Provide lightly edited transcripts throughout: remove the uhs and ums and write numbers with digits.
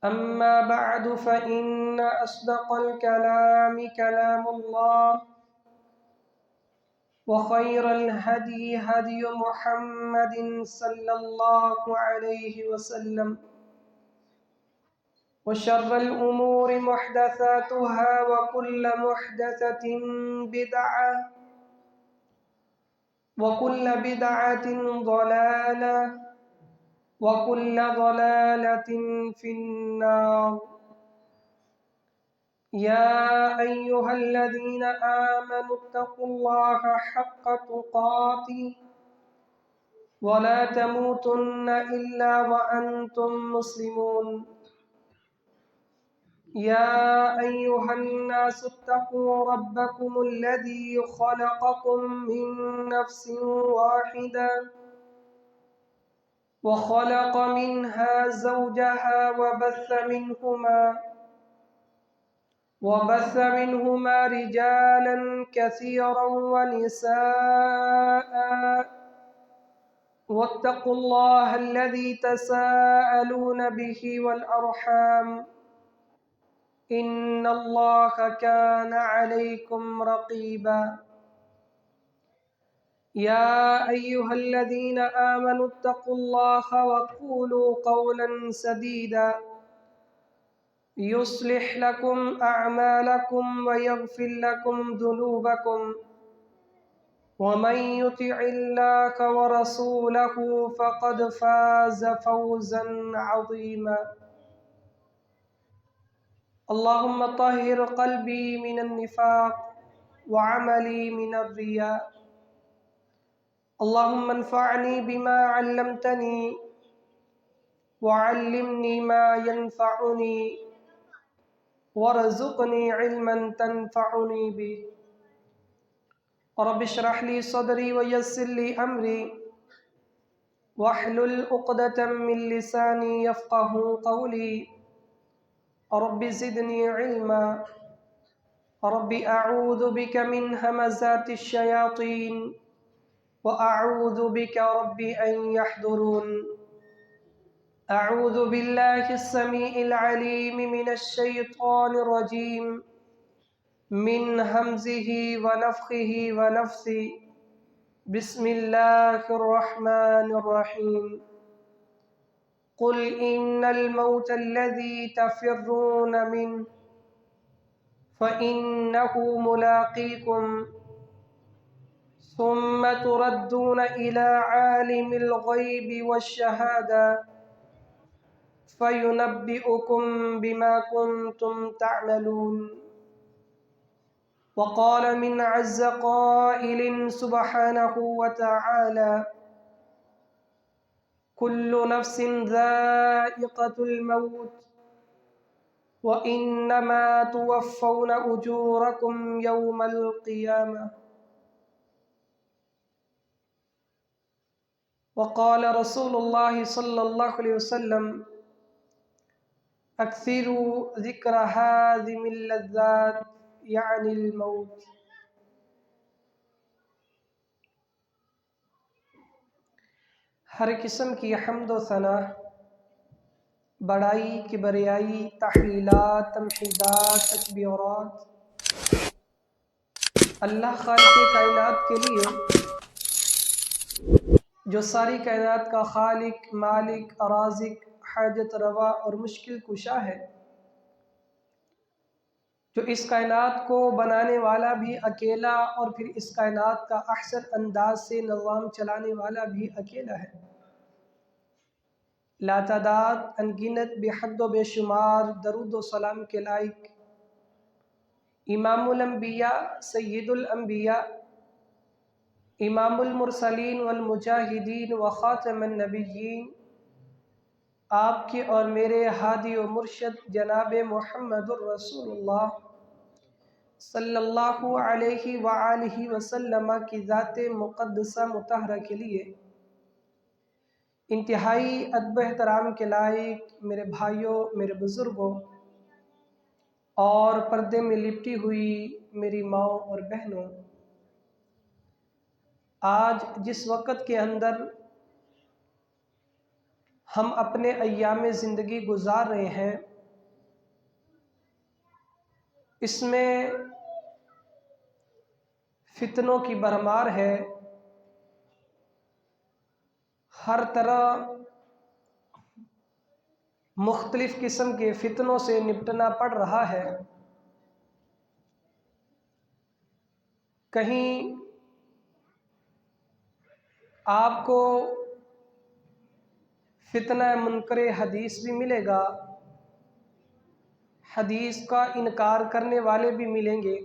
أما بعد فإن أصدق الكلام كلام الله وخير الهدي هدي محمد صلى الله عليه وسلم وشر الأمور محدثاتها وكل محدثة بدعة وكل بدعة ضلالة وكل ضلالة في النار. يا أيها الذين آمنوا اتقوا الله حق تقاته ولا تموتن إلا وأنتم مسلمون. يا أيها الناس اتقوا ربكم الذي خلقكم من نفس واحدة وخلق منها زوجها وبث منهما رجالا كثيرا ونساء، واتقوا الله الذي تساءلون به والأرحام إن الله كان عليكم رقيبا. يا أيها الذين آمنوا اتقوا الله وقولوا قولا سديدا يصلح لكم أعمالكم ويغفر لكم ذنوبكم، ومن يطع الله ورسوله فقد فاز فوزا عظيما. اللهم طهر قلبي من النفاق وعملي من الرياء. اللهم انفعني بما علمتني وعلمني ما ينفعني وارزقني علما تنفعني به. رب اشرح لي صدري ويسر لي أمري واحلل عقدة من لساني يفقه قولي. رب زدني علما. رب أعوذ بك من همزات الشياطين وأعوذ بك رب أن يحضرون. أعوذ بالله السميع العليم من الشيطان الرجيم من همزه ونفخه ونفثه. بسم الله الرحمن الرحيم. قل إن الموت الذي تفرون منه فإنه ملاقيكم ثم تردون إلى عالم الغيب والشهادة فينبئكم بما كنتم تعملون. وقال من عز قائل سبحانه وتعالى: كل نفس ذائقة الموت وإنما توفون أجوركم يوم القيامة. وقال رسول الله صلى الله عليه وسلم: أكثروا ذكر هذه اللذات يعني الموت. ہر قسم کی حمد و ثنا، بڑائی، کبریائی، تحلیلات، تمحیدات، تکبیرات اللہ خالق کائنات کے لیے، جو ساری کائنات کا خالق، مالک، رازق، حاجت روا اور مشکل کشا ہے، جو اس کائنات کو بنانے والا بھی اکیلا اور پھر اس کائنات کا احسن انداز سے نظام چلانے والا بھی اکیلا ہے، لا تعداد، انگنت، بے حد و بے شمار درود و سلام کے لائق امام الانبیاء، سید الانبیاء، امام المرسلین والمجاہدین وخاتم النبیین، آپ کے اور میرے ہادی و مرشد جناب محمد الرسول اللہ صلی اللہ علیہ وآلہ وسلم کی ذات مقدسہ مطہرہ کے لیے انتہائی ادب و احترام کے لائق میرے بھائیوں، میرے بزرگوں اور پردے میں لپٹی ہوئی میری ماں اور بہنوں، آج جس وقت کے اندر ہم اپنے ایام زندگی گزار رہے ہیں، اس میں فتنوں کی بھرمار ہے، ہر طرح مختلف قسم کے فتنوں سے نپٹنا پڑ رہا ہے۔ کہیں آپ کو فتنہ منکر حدیث بھی ملے گا، حدیث کا انکار کرنے والے بھی ملیں گے،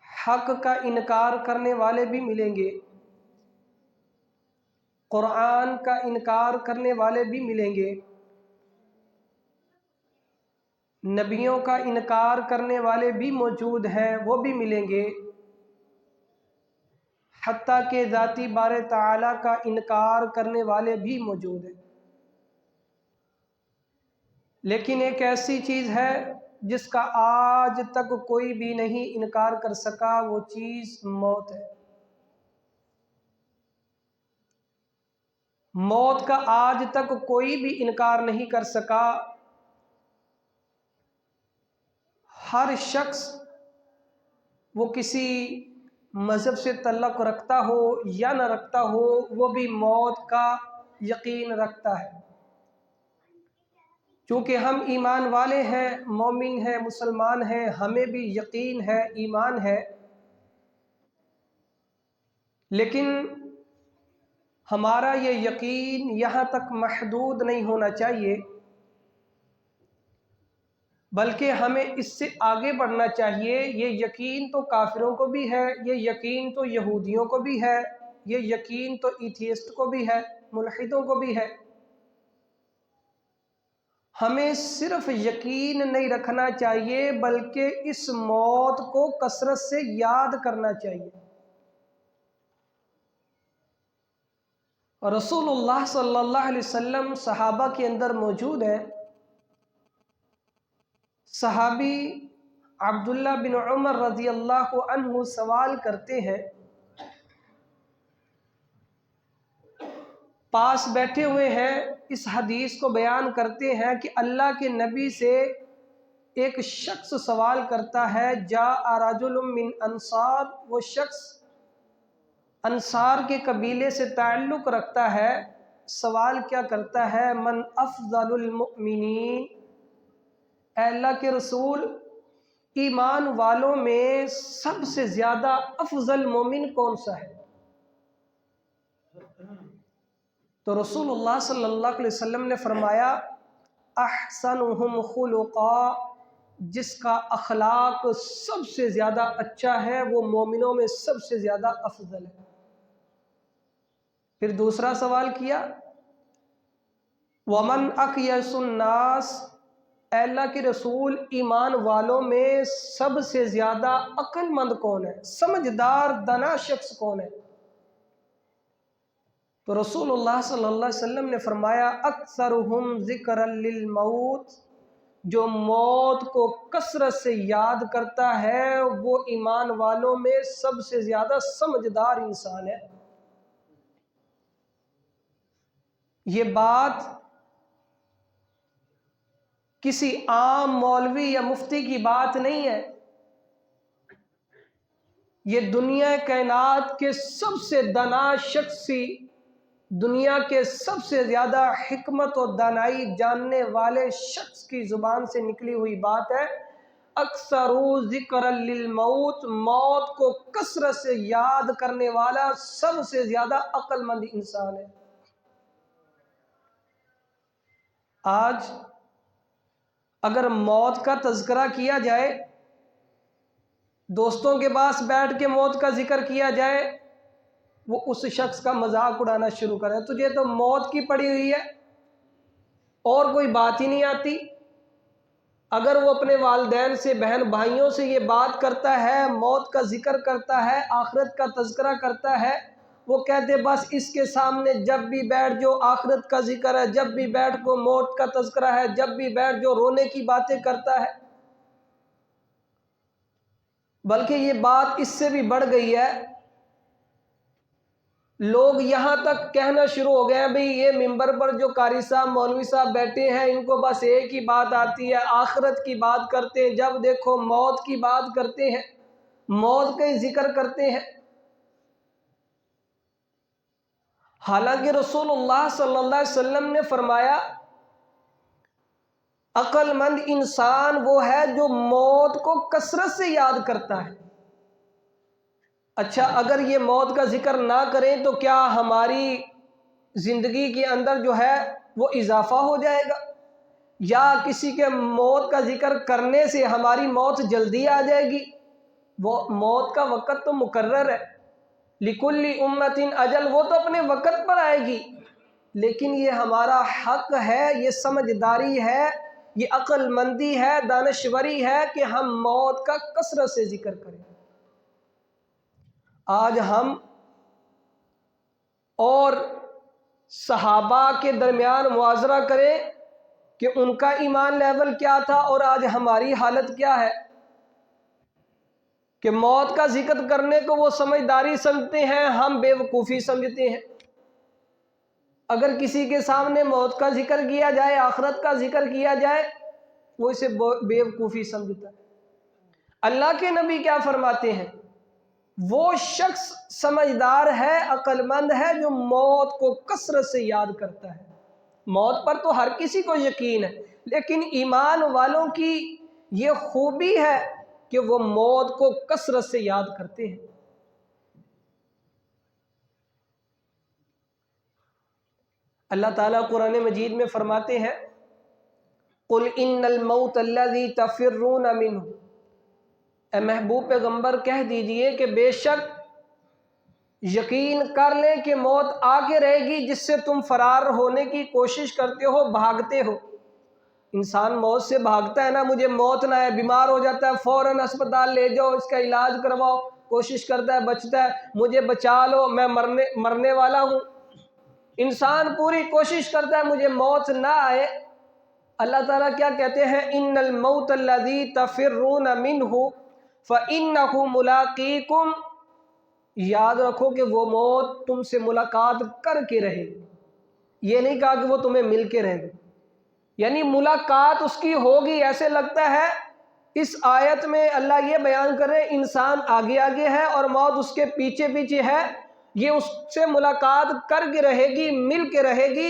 حق کا انکار کرنے والے بھی ملیں گے، قرآن کا انکار کرنے والے بھی ملیں گے، نبیوں کا انکار کرنے والے بھی موجود ہیں، وہ بھی ملیں گے، حتیٰ کہ ذاتی بار تعالیٰ کا انکار کرنے والے بھی موجود ہیں۔ لیکن ایک ایسی چیز ہے جس کا آج تک کوئی بھی نہیں انکار کر سکا، وہ چیز موت ہے۔ موت کا آج تک کوئی بھی انکار نہیں کر سکا۔ ہر شخص وہ کسی مذہب سے تعلق رکھتا ہو یا نہ رکھتا ہو، وہ بھی موت کا یقین رکھتا ہے۔ چونکہ ہم ایمان والے ہیں، مومن ہیں، مسلمان ہیں، ہمیں بھی یقین ہے، ایمان ہے، لیکن ہمارا یہ یقین یہاں تک محدود نہیں ہونا چاہیے، بلکہ ہمیں اس سے آگے بڑھنا چاہیے۔ یہ یقین تو کافروں کو بھی ہے، یہ یقین تو یہودیوں کو بھی ہے، یہ یقین تو ایتھیسٹ کو بھی ہے، ملحدوں کو بھی ہے۔ ہمیں صرف یقین نہیں رکھنا چاہیے، بلکہ اس موت کو کثرت سے یاد کرنا چاہیے۔ رسول اللہ صلی اللہ علیہ وسلم صحابہ کے اندر موجود ہیں۔ صحابی عبداللہ بن عمر رضی اللہ عنہ سوال کرتے ہیں، پاس بیٹھے ہوئے ہیں، اس حدیث کو بیان کرتے ہیں کہ اللہ کے نبی سے ایک شخص سوال کرتا ہے، جاء رجل من انصار، وہ شخص انصار کے قبیلے سے تعلق رکھتا ہے، سوال کیا کرتا ہے، من افضل المؤمنین، اے اللہ کے رسول، ایمان والوں میں سب سے زیادہ افضل مومن کون سا ہے؟ تو رسول اللہ صلی اللہ علیہ وسلم نے فرمایا، احسنہم خلقا، جس کا اخلاق سب سے زیادہ اچھا ہے وہ مومنوں میں سب سے زیادہ افضل ہے۔ پھر دوسرا سوال کیا، ومن اکیس الناس، اے اللہ کے رسول، ایمان والوں میں سب سے زیادہ عقل مند کون ہے، سمجھدار دانا شخص کون ہے؟ تو رسول اللہ صلی اللہ علیہ وسلم نے فرمایا، اکثرہم ذکرا للموت، جو موت کو کثرت سے یاد کرتا ہے وہ ایمان والوں میں سب سے زیادہ سمجھدار انسان ہے۔ یہ بات کسی عام مولوی یا مفتی کی بات نہیں ہے، یہ دنیا کائنات کے سب سے دانا شخصی، دنیا کے سب سے زیادہ حکمت و دانائی جاننے والے شخص کی زبان سے نکلی ہوئی بات ہے، اکثر ذکر للموت، موت کو کثرت سے یاد کرنے والا سب سے زیادہ عقل مند انسان ہے۔ آج اگر موت کا تذکرہ کیا جائے، دوستوں کے پاس بیٹھ کے موت کا ذکر کیا جائے، وہ اس شخص کا مذاق اڑانا شروع کرے، تجھے تو موت کی پڑی ہوئی ہے اور کوئی بات ہی نہیں آتی۔ اگر وہ اپنے والدین سے، بہن بھائیوں سے یہ بات کرتا ہے، موت کا ذکر کرتا ہے، آخرت کا تذکرہ کرتا ہے، وہ کہتے بس اس کے سامنے جب بھی بیٹھ جو آخرت کا ذکر ہے، جب بھی بیٹھ کو موت کا تذکرہ ہے، جب بھی بیٹھ جو رونے کی باتیں کرتا ہے۔ بلکہ یہ بات اس سے بھی بڑھ گئی ہے، لوگ یہاں تک کہنا شروع ہو گئے ہیں بھئی یہ ممبر پر جو قاری صاحب مولوی صاحب بیٹھے ہیں ان کو بس ایک ہی بات آتی ہے، آخرت کی بات کرتے ہیں، جب دیکھو موت کی بات کرتے ہیں، موت کا ہی ذکر کرتے ہیں۔ حالانکہ رسول اللہ صلی اللہ علیہ وسلم نے فرمایا عقل مند انسان وہ ہے جو موت کو کثرت سے یاد کرتا ہے۔ اچھا، اگر یہ موت کا ذکر نہ کریں تو کیا ہماری زندگی کے اندر جو ہے وہ اضافہ ہو جائے گا؟ یا کسی کے موت کا ذکر کرنے سے ہماری موت جلدی آ جائے گی؟ وہ موت کا وقت تو مقرر ہے، لِكُلِّ أُمَّةٍ اجل، وہ تو اپنے وقت پر آئے گی، لیکن یہ ہمارا حق ہے، یہ سمجھداری ہے، یہ عقل مندی ہے، دانشوری ہے کہ ہم موت کا کثرت سے ذکر کریں۔ آج ہم اور صحابہ کے درمیان موازنہ کریں کہ ان کا ایمان لیول کیا تھا اور آج ہماری حالت کیا ہے، کہ موت کا ذکر کرنے کو وہ سمجھداری سمجھتے ہیں، ہم بے وقوفی سمجھتے ہیں۔ اگر کسی کے سامنے موت کا ذکر کیا جائے، آخرت کا ذکر کیا جائے، وہ اسے بے وقوفی سمجھتا ہے۔ اللہ کے نبی کیا فرماتے ہیں؟ وہ شخص سمجھدار ہے، عقل مند ہے جو موت کو کثرت سے یاد کرتا ہے۔ موت پر تو ہر کسی کو یقین ہے، لیکن ایمان والوں کی یہ خوبی ہے کہ وہ موت کو کثرت سے یاد کرتے ہیں۔ اللہ تعالیٰ قرآن مجید میں فرماتے ہیں قُلْ إِنَّ الْمَوْتَ الَّذِي تَفِرُّونَ مِنْهُ، اے محبوب پیغمبر کہہ دیجئے کہ بے شک یقین کر لیں کہ موت آ کے رہے گی جس سے تم فرار ہونے کی کوشش کرتے ہو، بھاگتے ہو۔ انسان موت سے بھاگتا ہے نا، مجھے موت نہ ہے، بیمار ہو جاتا ہے فوراً اسپتال لے جاؤ، اس کا علاج کرواؤ، کوشش کرتا ہے بچتا ہے، مجھے بچا لو، میں مرنے والا ہوں۔ انسان پوری کوشش کرتا ہے مجھے موت نہ آئے۔ اللہ تعالیٰ کیا کہتے ہیں؟ ان الموت الذی تفرون منہ فانہ ملاقیکم، یاد رکھو کہ وہ موت تم سے ملاقات کر کے رہے گی۔ یہ نہیں کہا کہ وہ تمہیں مل کے رہے گی، یعنی ملاقات اس کی ہوگی۔ ایسے لگتا ہے اس آیت میں اللہ یہ بیان کر رہے انسان آگے آگے ہے اور موت اس کے پیچھے پیچھے ہے، یہ اس سے ملاقات کر کے رہے گی، مل کے رہے گی۔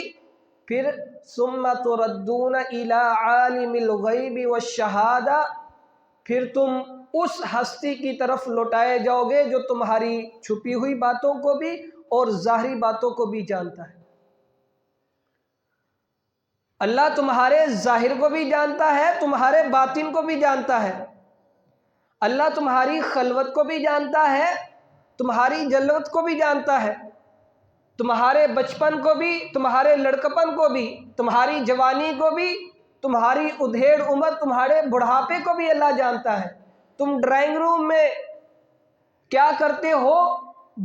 پھر ثم تردون الی عالم الغیب والشہادہ، پھر تم اس ہستی کی طرف لوٹائے جاؤ گے جو تمہاری چھپی ہوئی باتوں کو بھی اور ظاہری باتوں کو بھی جانتا ہے۔ اللہ تمہارے ظاہر کو بھی جانتا ہے، تمہارے باطن کو بھی جانتا ہے۔ اللہ تمہاری خلوت کو بھی جانتا ہے، تمہاری جلوت کو بھی جانتا ہے، تمہارے بچپن کو بھی، تمہارے لڑکپن کو بھی، تمہاری جوانی کو بھی، تمہاری ادھیڑ عمر، تمہارے بڑھاپے کو بھی اللہ جانتا ہے۔ تم ڈرائنگ روم میں کیا کرتے ہو،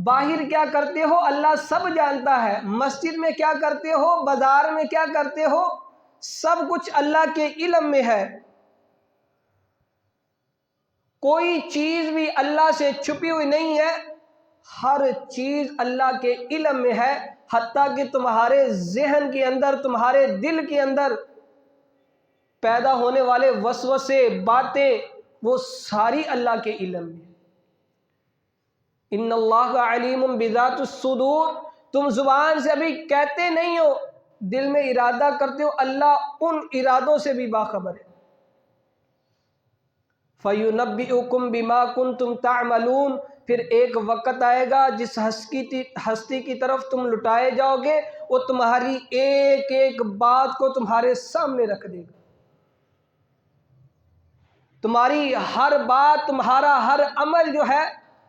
باہر کیا کرتے ہو، اللہ سب جانتا ہے۔ مسجد میں کیا کرتے ہو، بازار میں کیا کرتے ہو، سب کچھ اللہ کے علم میں ہے۔ کوئی چیز بھی اللہ سے چھپی ہوئی نہیں ہے، ہر چیز اللہ کے علم میں ہے، حتیٰ کہ تمہارے ذہن کے اندر، تمہارے دل کے اندر پیدا ہونے والے وسوسے، باتیں، وہ ساری اللہ کے علم میں۔ ان اللہ علیم بذات الصدور، تم زبان سے ابھی کہتے نہیں ہو، دل میں ارادہ کرتے ہو، اللہ ان ارادوں سے بھی باخبر ہے۔ فَيُنَبِّئُكُم بِمَا كُنتُمْ تَعْمَلُونَ، پھر ایک وقت آئے گا جس ہستی کی طرف تم لٹائے جاؤ گے، وہ تمہاری ایک ایک بات کو تمہارے سامنے رکھ دے گا۔ تمہاری ہر بات، تمہارا ہر عمل جو ہے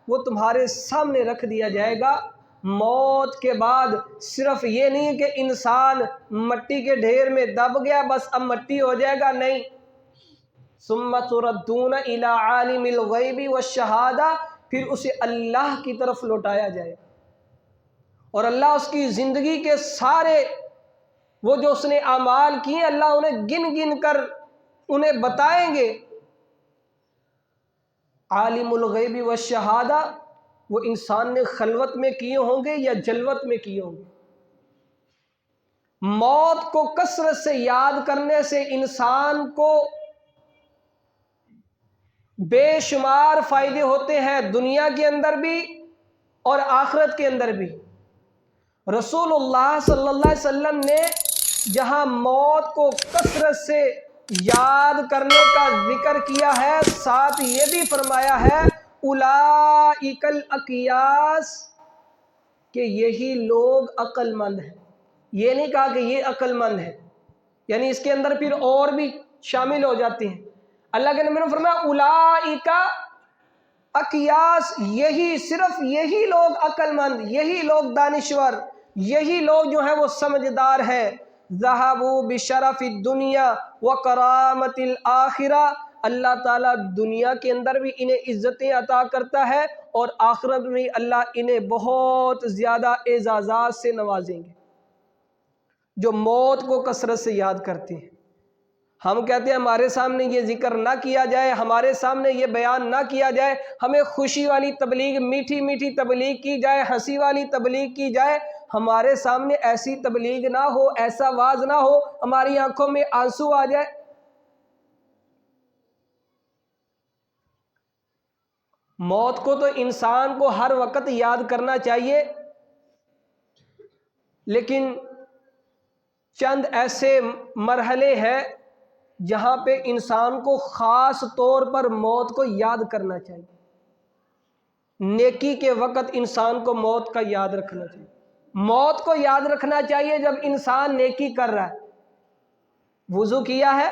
وہ تمہارے سامنے رکھ دیا جائے گا۔ موت کے بعد صرف یہ نہیں کہ انسان مٹی کے ڈھیر میں دب گیا بس اب مٹی ہو جائے گا، نہیں۔ ثم تردون الی عالم الغیب والشہادہ، پھر اسے اللہ کی طرف لوٹایا جائے اور اللہ اس کی زندگی کے سارے وہ جو اس نے اعمال کیے اللہ انہیں گن گن کر انہیں بتائیں گے۔ عالم الغیب والشہادہ، وہ انسان نے خلوت میں کیے ہوں گے یا جلوت میں کیے ہوں گے۔ موت کو کثرت سے یاد کرنے سے انسان کو بے شمار فائدے ہوتے ہیں، دنیا کے اندر بھی اور آخرت کے اندر بھی۔ رسول اللہ صلی اللہ علیہ وسلم نے جہاں موت کو کثرت سے یاد کرنے کا ذکر کیا ہے، ساتھ یہ بھی فرمایا ہے اولئک الاقیاس، کہ یہی لوگ عقل مند ہیں۔ یہ نہیں کہا کہ یہ عقل مند ہے، یعنی اس کے اندر پھر اور بھی شامل ہو جاتے ہیں۔ اللہ کے نبی نے فرمایا اولئک اقیاس، یہی صرف یہی لوگ عقل مند، یہی لوگ دانشور، یہی لوگ جو ہیں وہ سمجھدار ہیں۔ ذہبوا بشرف الدنیا وکرامت الآخرہ، اللہ تعالیٰ دنیا کے اندر بھی انہیں عزتیں عطا کرتا ہے اور آخرت میں اللہ انہیں بہت زیادہ اعزازات سے نوازیں گے، جو موت کو کثرت سے یاد کرتے ہیں۔ ہم کہتے ہیں ہمارے سامنے یہ ذکر نہ کیا جائے، ہمارے سامنے یہ بیان نہ کیا جائے، ہمیں خوشی والی تبلیغ، میٹھی میٹھی تبلیغ کی جائے، ہنسی والی تبلیغ کی جائے، ہمارے سامنے ایسی تبلیغ نہ ہو، ایسا واعظ نہ ہو، ہماری آنکھوں میں آنسو آ جائے۔ موت کو تو انسان کو ہر وقت یاد کرنا چاہیے، لیکن چند ایسے مرحلے ہیں جہاں پہ انسان کو خاص طور پر موت کو یاد کرنا چاہیے۔ نیکی کے وقت انسان کو موت کا یاد رکھنا چاہیے۔ موت کو یاد رکھنا چاہیے جب انسان نیکی کر رہا ہے، وضو کیا ہے،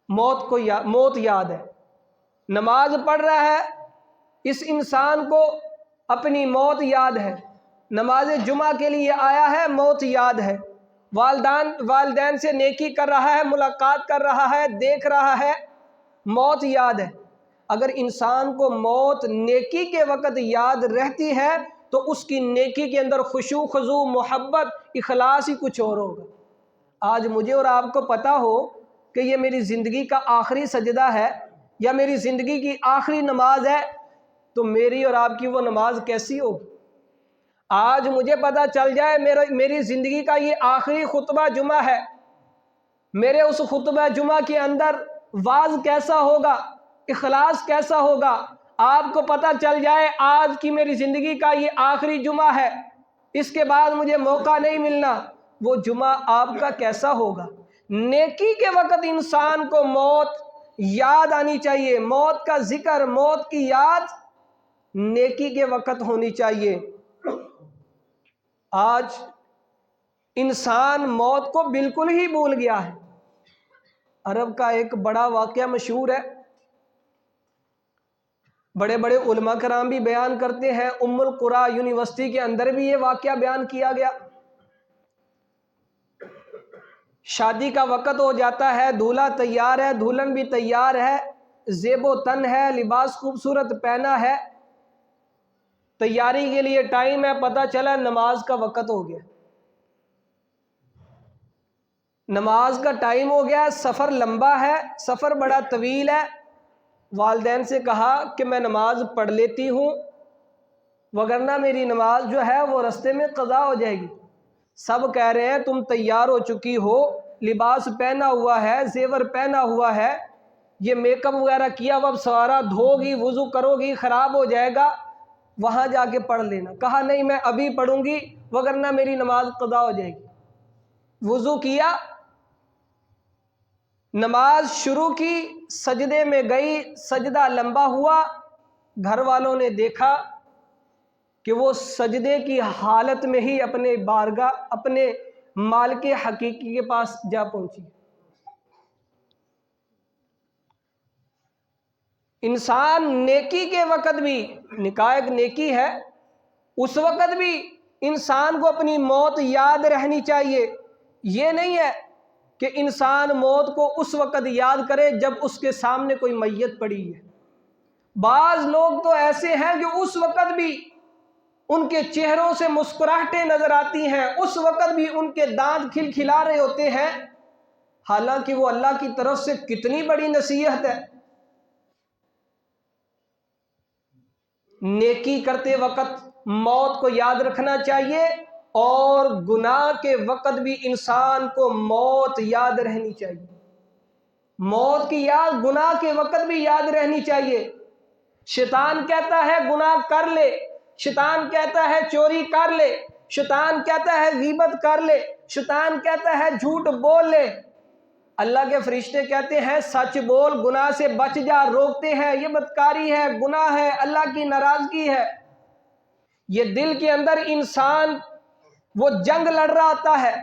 موت یاد ہے، نماز پڑھ رہا ہے، اس انسان کو اپنی موت یاد ہے، نماز جمعہ کے لیے آیا ہے، موت یاد ہے، والدین سے نیکی کر رہا ہے، ملاقات کر رہا ہے، دیکھ رہا ہے، موت یاد ہے۔ اگر انسان کو موت نیکی کے وقت یاد رہتی ہے تو اس کی نیکی کے اندر خشوع خضوع، محبت، اخلاص ہی کچھ اور ہوگا۔ آج مجھے اور آپ کو پتا ہو کہ یہ میری زندگی کا آخری سجدہ ہے یا میری زندگی کی آخری نماز ہے، تو میری اور آپ کی وہ نماز کیسی ہوگی؟ آج مجھے پتا چل جائے میری زندگی کا یہ آخری خطبہ جمعہ ہے، میرے اس خطبہ جمعہ کے اندر واعظ کیسا ہوگا، اخلاص کیسا ہوگا۔ آپ کو پتا چل جائے آج کی میری زندگی کا یہ آخری جمعہ ہے، اس کے بعد مجھے موقع نہیں ملنا، وہ جمعہ آپ کا کیسا ہوگا؟ نیکی کے وقت انسان کو موت یاد آنی چاہیے، موت کا ذکر، موت کی یاد نیکی کے وقت ہونی چاہیے۔ آج انسان موت کو بالکل ہی بھول گیا ہے۔ عرب کا ایک بڑا واقعہ مشہور ہے، بڑے بڑے علماء کرام بھی بیان کرتے ہیں، ام القریٰ یونیورسٹی کے اندر بھی یہ واقعہ بیان کیا گیا۔ شادی کا وقت ہو جاتا ہے، دولہا تیار ہے، دلہن بھی تیار ہے، زیب و تن ہے، لباس خوبصورت پہنا ہے، تیاری کے لیے ٹائم ہے، پتہ چلا نماز کا وقت ہو گیا، نماز کا ٹائم ہو گیا، سفر لمبا ہے، سفر بڑا طویل ہے۔ والدین سے کہا کہ میں نماز پڑھ لیتی ہوں، وگرنہ میری نماز جو ہے وہ رستے میں قضا ہو جائے گی۔ سب کہہ رہے ہیں تم تیار ہو چکی ہو، لباس پہنا ہوا ہے، زیور پہنا ہوا ہے، یہ میک اپ وغیرہ کیا ہوا، اب سوارا دھو گی، وضو کرو گی، خراب ہو جائے گا، وہاں جا کے پڑھ لینا۔ کہا نہیں، میں ابھی پڑھوں گی وگرنہ میری نماز قضا ہو جائے گی۔ وضو کیا، نماز شروع کی، سجدے میں گئی، سجدہ لمبا ہوا، گھر والوں نے دیکھا کہ وہ سجدے کی حالت میں ہی اپنے بارگاہ، اپنے مالک حقیقی کے پاس جا پہنچی۔ انسان نیکی کے وقت بھی، نکاح ایک نیکی ہے، اس وقت بھی انسان کو اپنی موت یاد رہنی چاہیے۔ یہ نہیں ہے کہ انسان موت کو اس وقت یاد کرے جب اس کے سامنے کوئی میت پڑی ہے۔ بعض لوگ تو ایسے ہیں جو اس وقت بھی ان کے چہروں سے مسکراہٹیں نظر آتی ہیں، اس وقت بھی ان کے دانت کھلکھلا رہے ہوتے ہیں، حالانکہ وہ اللہ کی طرف سے کتنی بڑی نصیحت ہے۔ نیکی کرتے وقت موت کو یاد رکھنا چاہیے، اور گناہ کے وقت بھی انسان کو موت یاد رہنی چاہیے۔ موت کی یاد گناہ کے وقت بھی یاد رہنی چاہیے۔ شیطان کہتا ہے گناہ کر لے، شیطان کہتا ہے چوری کر لے، شیطان کہتا ہے غیبت کر لے، شیطان کہتا ہے جھوٹ بول لے۔ اللہ کے فرشتے کہتے ہیں سچ بول، گناہ سے بچ جا، روکتے ہیں یہ بدکاری ہے، گناہ ہے، اللہ کی ناراضگی ہے۔ یہ دل کے اندر انسان وہ جنگ لڑ رہا ہوتا ہے،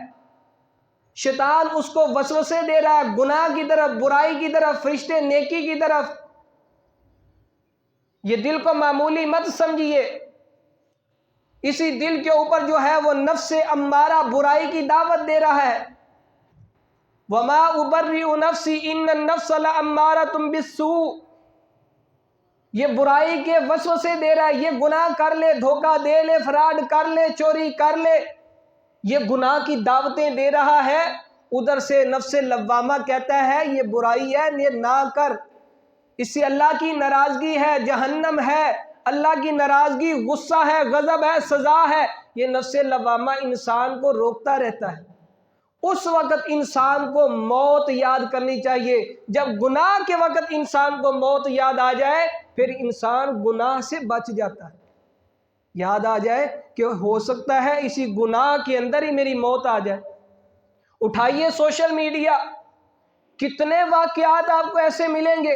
شیطان اس کو وسوسے دے رہا ہے گناہ کی طرف، برائی کی طرف، فرشتے نیکی کی طرف۔ یہ دل کو معمولی مت سمجھیے، اسی دل کے اوپر جو ہے وہ نفس امارہ برائی کی دعوت دے رہا ہے۔ وما ابرئ نفسی ان النفس لامارۃ بالسوء، یہ برائی کے وسوسے دے رہا ہے، یہ گناہ کر لے، دھوکہ دے لے، فراڈ کر لے، چوری کر لے، یہ گناہ کی دعوتیں دے رہا ہے۔ ادھر سے نفس لوامہ کہتا ہے یہ برائی ہے، یہ نہ کر، اس سے اللہ کی ناراضگی ہے، جہنم ہے، اللہ کی ناراضگی، غصہ ہے، غضب ہے، سزا ہے۔ یہ نفس لوامہ انسان کو روکتا رہتا ہے۔ اس وقت انسان کو موت یاد کرنی چاہیے۔ جب گناہ کے وقت انسان کو موت یاد آ جائے پھر انسان گناہ سے بچ جاتا ہے۔ یاد آ جائے کہ ہو سکتا ہے اسی گناہ کے اندر ہی میری موت آ جائے۔ اٹھائیے سوشل میڈیا، کتنے واقعات آپ کو ایسے ملیں گے،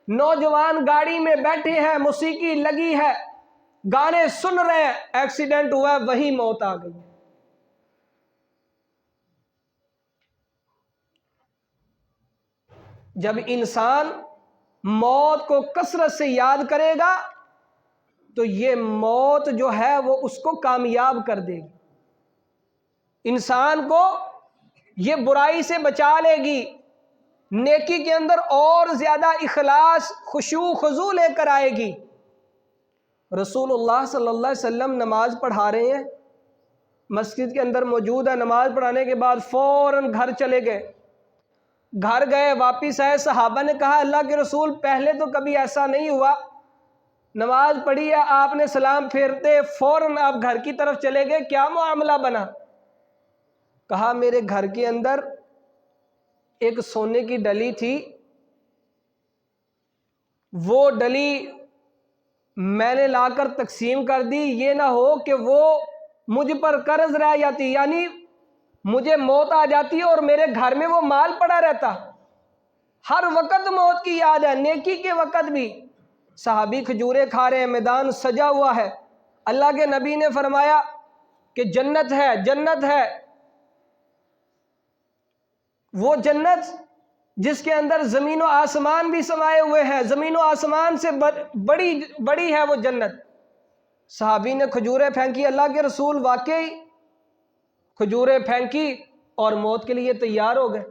نوجوان گاڑی میں بیٹھے ہیں، موسیقی لگی ہے، گانے سن رہے ہیں، ایکسیڈنٹ ہوا ہے، وہی موت آ گئی۔ جب انسان موت کو کثرت سے یاد کرے گا تو یہ موت جو ہے وہ اس کو کامیاب کر دے گی، انسان کو یہ برائی سے بچا لے گی، نیکی کے اندر اور زیادہ اخلاص، خشوع خضوع لے کر آئے گی۔ رسول اللہ صلی اللہ علیہ وسلم نماز پڑھا رہے ہیں، مسجد کے اندر موجود ہے، نماز پڑھانے کے بعد فوراً گھر چلے گئے، گھر گئے، واپس آئے، صحابہ نے کہا اللہ کے رسول پہلے تو کبھی ایسا نہیں ہوا، نماز پڑھی ہے آپ نے، سلام پھیرتے فوراً آپ گھر کی طرف چلے گئے، کیا معاملہ بنا؟ کہا میرے گھر کے اندر ایک سونے کی ڈلی تھی، وہ ڈلی میں نے لا کر تقسیم کر دی، یہ نہ ہو کہ وہ مجھ پر قرض رہ جاتی، یعنی مجھے موت آ جاتی اور میرے گھر میں وہ مال پڑا رہتا۔ ہر وقت موت کی یاد ہے، نیکی کے وقت بھی۔ صحابی کھجورے کھا رہے ہیں، میدان سجا ہوا ہے، اللہ کے نبی نے فرمایا کہ جنت ہے، جنت ہے، وہ جنت جس کے اندر زمین و آسمان بھی سمائے ہوئے ہیں، زمین و آسمان سے بڑی ہے وہ جنت۔ صحابی نے کھجوریں پھینکی، اللہ کے رسول واقعی کھجوریں پھینکی اور موت کے لیے تیار ہو گئے،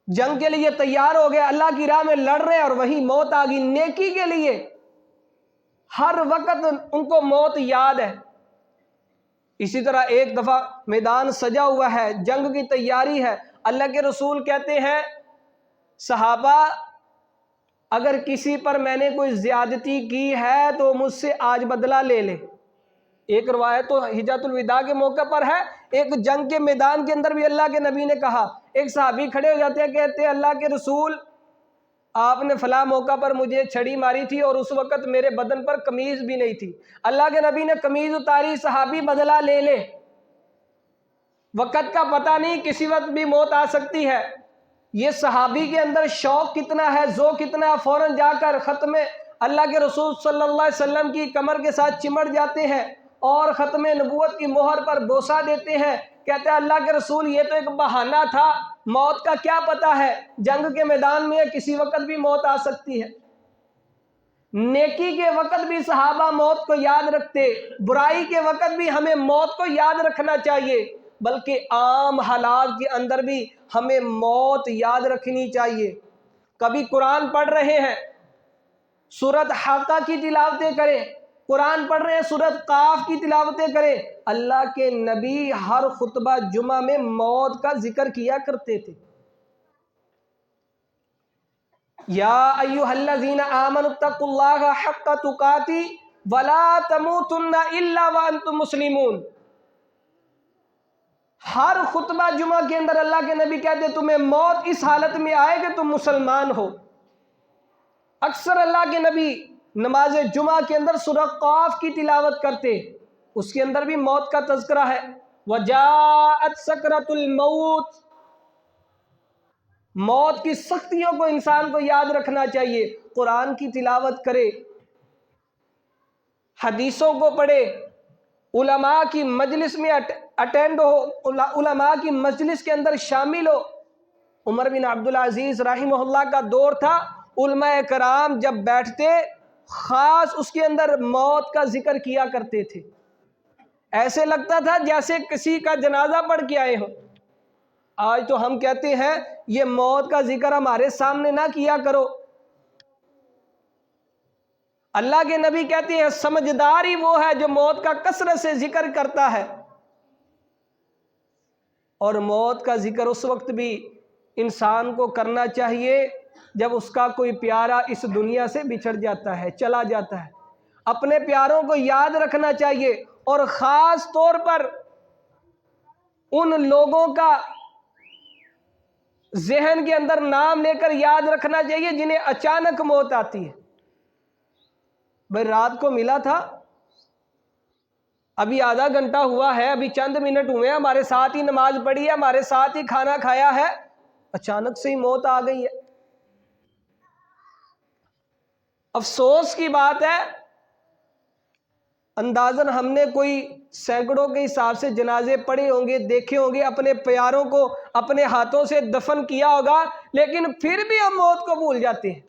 جنگ کے لیے تیار ہو گئے، اللہ کی راہ میں لڑ رہے ہیں اور وہی موت آ گئی۔ نیکی کے لیے ہر وقت ان کو موت یاد ہے۔ اسی طرح ایک دفعہ میدان سجا ہوا ہے، جنگ کی تیاری ہے، اللہ کے رسول کہتے ہیں صحابہ اگر کسی پر میں نے کوئی زیادتی کی ہے تو مجھ سے آج بدلہ لے لے۔ ایک روایت تو حجۃ الوداع کے موقع پر ہے، ایک جنگ کے میدان کے اندر بھی اللہ کے نبی نے کہا، ایک صحابی کھڑے ہو جاتے ہیں، کہتے ہیں اللہ کے رسول آپ نے فلاں موقع پر مجھے چھڑی ماری تھی اور اس وقت میرے بدن پر قمیض بھی نہیں تھی۔ اللہ کے نبی نے قمیض اتاری، صحابی بدلہ لے لے، وقت کا پتہ نہیں، کسی وقت بھی موت آ سکتی ہے۔ یہ صحابی کے اندر شوق کتنا ہے، ذوق کتنا ہے، فوراً جا کر ختم اللہ کے رسول صلی اللہ علیہ وسلم کی کمر کے ساتھ چمٹ جاتے ہیں اور ختم نبوت کی مہر پر بوسہ دیتے ہیں، کہتے ہیں اللہ کے رسول یہ تو ایک بہانہ تھا، موت کا کیا پتہ ہے، جنگ کے میدان میں کسی وقت بھی موت آ سکتی ہے۔ نیکی کے وقت بھی صحابہ موت کو یاد رکھتے، برائی کے وقت بھی ہمیں موت کو یاد رکھنا چاہیے، بلکہ عام حالات کے اندر بھی ہمیں موت یاد رکھنی چاہیے۔ کبھی قرآن پڑھ رہے ہیں، سورۃ حاقہ کی تلاوتیں کریں، قرآن پڑھ رہے ہیں سورۃ قاف کی تلاوتیں کریں۔ اللہ کے نبی ہر خطبہ جمعہ میں موت کا ذکر کیا کرتے تھے۔ یا ایھا الذین آمنوا اتقوا اللہ حق تقاتہ ولا تموتن الا وانتم مسلمون۔ ہر خطبہ جمعہ کے اندر اللہ کے نبی کہتے ہیں تمہیں موت اس حالت میں آئے کہ تم مسلمان ہو۔ اکثر اللہ کے نبی نماز جمعہ کے اندر سورہ قاف کی تلاوت کرتے، اس کے اندر بھی موت کا تذکرہ ہے۔ وجاءت سکرۃ الموت، موت کی سختیوں کو انسان کو یاد رکھنا چاہیے، قرآن کی تلاوت کرے، حدیثوں کو پڑھے، علماء کی مجلس میں اٹینڈ ہو، علماء کی مجلس کے اندر شامل ہو۔ عمر بن عبدالعزیز رحمہ اللہ کا دور تھا، علماء کرام جب بیٹھتے خاص اس کے اندر موت کا ذکر کیا کرتے تھے، ایسے لگتا تھا جیسے کسی کا جنازہ پڑھ کے آئے ہوں۔ آج تو ہم کہتے ہیں یہ موت کا ذکر ہمارے سامنے نہ کیا کرو۔ اللہ کے نبی کہتے ہیں سمجھدار ہی وہ ہے جو موت کا کثرت سے ذکر کرتا ہے۔ اور موت کا ذکر اس وقت بھی انسان کو کرنا چاہیے جب اس کا کوئی پیارا اس دنیا سے بچھڑ جاتا ہے، چلا جاتا ہے۔ اپنے پیاروں کو یاد رکھنا چاہیے، اور خاص طور پر ان لوگوں کا ذہن کے اندر نام لے کر یاد رکھنا چاہیے جنہیں اچانک موت آتی ہے۔ بھئی رات کو ملا تھا، ابھی آدھا گھنٹہ ہوا ہے، ابھی چند منٹ ہوئے ہیں، ہمارے ساتھ ہی نماز پڑھی ہے، ہمارے ساتھ ہی کھانا کھایا ہے، اچانک سے ہی موت آ گئی ہے۔ افسوس کی بات ہے، اندازاً ہم نے کوئی سینکڑوں کے حساب سے جنازے پڑھے ہوں گے، دیکھے ہوں گے، اپنے پیاروں کو اپنے ہاتھوں سے دفن کیا ہوگا، لیکن پھر بھی ہم موت کو بھول جاتے ہیں۔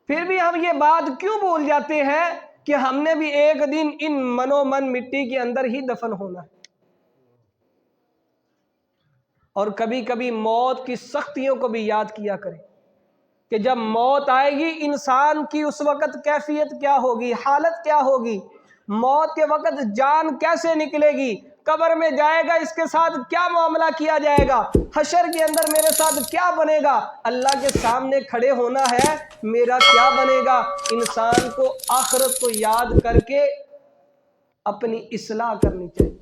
پھر بھی ہم یہ بات کیوں بھول جاتے ہیں کہ ہم نے بھی ایک دن ان منو من مٹی کے اندر ہی دفن ہونا ہے۔ اور کبھی کبھی موت کی سختیوں کو بھی یاد کیا کریں کہ جب موت آئے گی انسان کی اس وقت کیفیت کیا ہوگی، حالت کیا ہوگی، موت کے وقت جان کیسے نکلے گی، قبر میں جائے گا اس کے ساتھ کیا معاملہ کیا جائے گا، حشر کے اندر میرے ساتھ کیا بنے گا، اللہ کے سامنے کھڑے ہونا ہے میرا کیا بنے گا۔ انسان کو آخرت کو یاد کر کے اپنی اصلاح کرنی چاہیے۔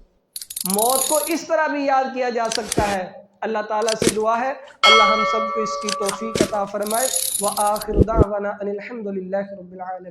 موت کو اس طرح بھی یاد کیا جا سکتا ہے۔ اللہ تعالیٰ سے دعا ہے اللہ ہم سب کو اس کی توفیق عطا فرمائے۔ وآخر دعوانا ان الحمد للہ رب العالمین۔